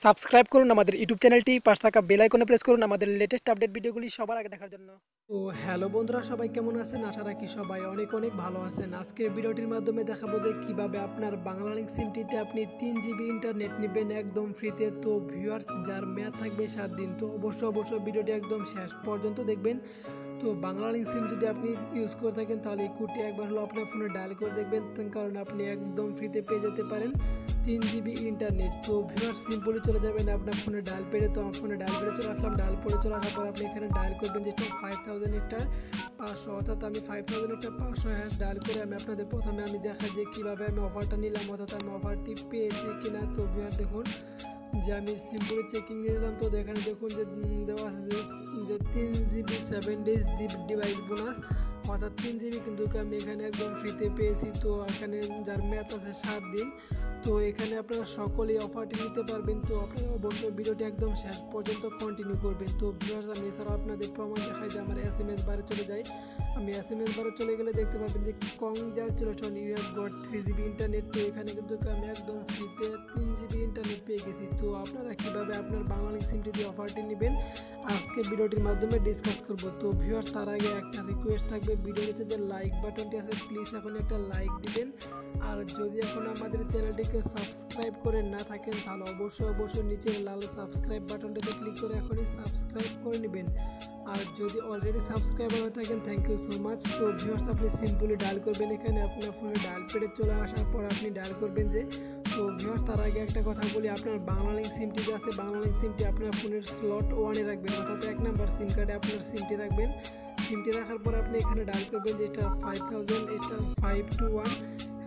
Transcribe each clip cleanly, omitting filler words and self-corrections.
Subscribe করুন আমাদের YouTube চ্যানেলটি, পাশে থাকা বেল আইকনে প্রেস করুন আমাদের লেটেস্ট আপডেট ভিডিওগুলি সবার আগে দেখার জন্য। তো হ্যালো বন্ধুরা, সবাই কেমন আছেন? আশা রাখি সবাই অনেক অনেক ভালো আছেন। আজকের ভিডিওটির মাধ্যমে দেখাবো যে কিভাবে আপনার বাংলালিংক সিমটিতে আপনি 3 জিবি ইন্টারনেট নেবেন একদম ফ্রিতে। তো ভিউয়ার্স, যার মেয়াদ থাকবে 7 দিন, তো অবশ্যই ভিডিওটি একদম শেষ পর্যন্ত দেখবেন। তো বাংলালিংক সিম যদি আপনি ইউজ করে থাকেন তাহলে এই কোডটি একবার হলো আপনার ফোনে ডায়াল করে দেখবেন, কারণ আপনি একদম ফ্রিতে পেয়ে যেতে পারেন 3 জিবি ইন্টারনেট। তো ভিউয়ার্স, সিম্পলি চলে যাবেন আপনার ফোনে ডায়াল পেডে। তো আমার ফোনে ডায়াল পেডে চলে আসলাম। ডায়াল পরে চলে আসার পর আপনি এখানে ডায়াল করবেন যেটা 5000 অর্থাৎ আমি 5000 হ্যাশ ডায়াল করে আপনাদের প্রথমে আমি দেখাই যে কীভাবে আমি অফারটা নিলাম, অর্থাৎ আমি অফারটি পেয়েছি কিনা। তো ভিউয়ার্স দেখুন যে আমি সিম্পলি চেকিং নিয়ে নিলাম। তো এখানে দেখুন যে দেওয়া আছে যে 3 জিবি 7 ডেজ ডিভাইস বোনাস, অর্থাৎ 3 জিবি কিন্তু আমি এখানে একদম ফ্রিতে পেয়েছি। তো এখানে যার মেয়াদ আছে 7 দিন। তো এখানে আপনারা সকলেই অফারটি নিতে পারবেন। তো আপনারা অবশ্যই ভিডিওটি একদম শেষ পর্যন্ত কন্টিনিউ করবেন। তো ভিউয়ার্স, আমি এছাড়াও আপনাদের প্রমাণ দেখাই যে আমার SMS বারে চলে যায়। আমি SMS বারে চলে গেলে দেখতে পাবেন যে congratulation, you have got 3 GB internet. তো এখানে কিন্তু আমি একদম ফ্রিতে 3 জিবি ইন্টারনেট পেয়ে গেছি। তো আপনারা কীভাবে আপনার বাংলালিংক সিমটি দিয়ে অফারটি নেবেন আজকে ভিডিওটির মাধ্যমে ডিসকাস করব। তো ভিউয়ার্স, তার আগে একটা রিকোয়েস্ট থাকবে, ভিডিও নিচে যে লাইক বাটনটি আছে প্লিজ এখন একটা লাইক দিবেন। আর যদি এখন আমাদের চ্যানেলটিকে সাবস্ক্রাইব করে না থাকেন তাহলে অবশ্যই নিচের লাল সাবস্ক্রাইব বাটনটাতে ক্লিক করে এখনই সাবস্ক্রাইব করে নেবেন। আর যদি অলরেডি সাবস্ক্রাইবার হয়ে থাকেন, থ্যাংক ইউ সো মাচ। তো ভিউয়ার্স, আপনি সিম্পলি ডায়াল করবেন এখানে আপনার ফোনে ডায়াল পেডে চলে আসার পর আপনি ডায়াল করবেন যে। তো ভিউয়ার্স, তার আগে একটা কথা বলি, আপনার বাংলালিংক সিমটি যে আছে বাংলালিংক সিমটি আপনার ফোনের স্লট 1-এ রাখবেন, অর্থাৎ 1 নাম্বার সিম কার্ডে আপনার সিমটি রাখবেন। সিমটি রাখার পর আপনি এখানে ডায়াল করবেন যে এটা 5000, এটা 521।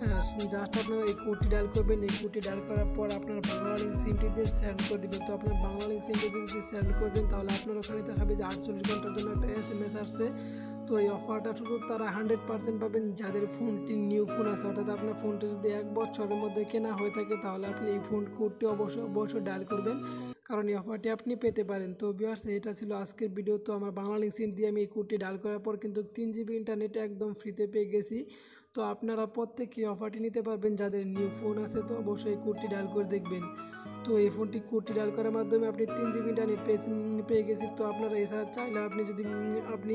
হ্যাঁ, জাস্ট আপনারা এই কোডটি ডায়াল করবেন। এই কোডটি ডায়াল করার পর আপনার বাংলালিংক সিমটি দিয়ে সেন্ড করে দেবেন। তো আপনার বাংলালিংক সিমটি দিয়ে যদি সেন্ড করবেন তাহলে আপনার ওখানে দেখাবে যে 48 ঘন্টার জন্য একটা SMS আসছে। তো এই অফারটা শুধু তারা 100% পাবেন যাদের ফোনটি নিউ ফোন আছে, অর্থাৎ আপনার ফোনটি যদি 1 বছরের মধ্যে কেনা হয়ে থাকে তাহলে আপনি এই ফোন কোডটি অবশ্যই ডায়াল করবেন, কারণ এই অফারটি আপনি পেতে পারেন। তো ভিউয়ার্স, এটা ছিল আজকের ভিডিও। তো আমার বাংলালিংক সিম দিয়ে আমি এই কোডটি ডায়াল করার পর কিন্তু 3 জিবি ইন্টারনেটে একদম ফ্রিতে পেয়ে গেছি। তো আপনারা প্রত্যেকে অফারটি নিতে পারবেন যাদের নিউ ফোন আছে। তো অবশ্যই এই কোডটি ডায়াল করে দেখবেন। তো এই কোডটি ডায়াল করার মাধ্যমে আপনি 3 জিবি ইন্টারনেট পেয়ে গেছি। তো আপনারা এছাড়া চাইলে আপনি যদি আপনি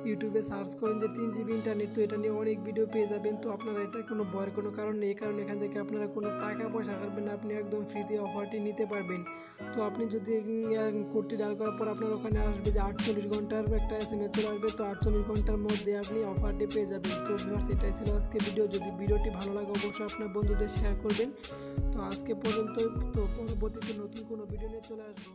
ইউটিউবে সার্চ করেন যে 3 জিবি ইন্টারনেট, তো এটা নিয়ে অনেক ভিডিও পেয়ে যাবেন। তো আপনারা এটা কোনো ভয়ের কোনো কারণ নেই, কারণ এখান থেকে আপনারা কোনো টাকা পয়সা কাটবেন না, আপনি একদম ফ্রিতে অফারটি নিতে পারবেন। তো আপনি যদি কোডটি ডায়াল করার পর আপনার ওখানে আসবে যে 48 ঘন্টার একটা SMS চলে আসবে। তো 48 ঘন্টার মধ্যে আপনি অফারটি পেয়ে যাবেন। তো ভিউয়ার্স, এটাই ছিল আজকে ভিডিও। যদি ভিডিওটি ভালো লাগে অবশ্যই আপনার বন্ধুদের শেয়ার করবেন। তো আজকে পর্যন্ত। তো পরবর্তীতে নতুন কোনো ভিডিও নিয়ে চলে আসবো।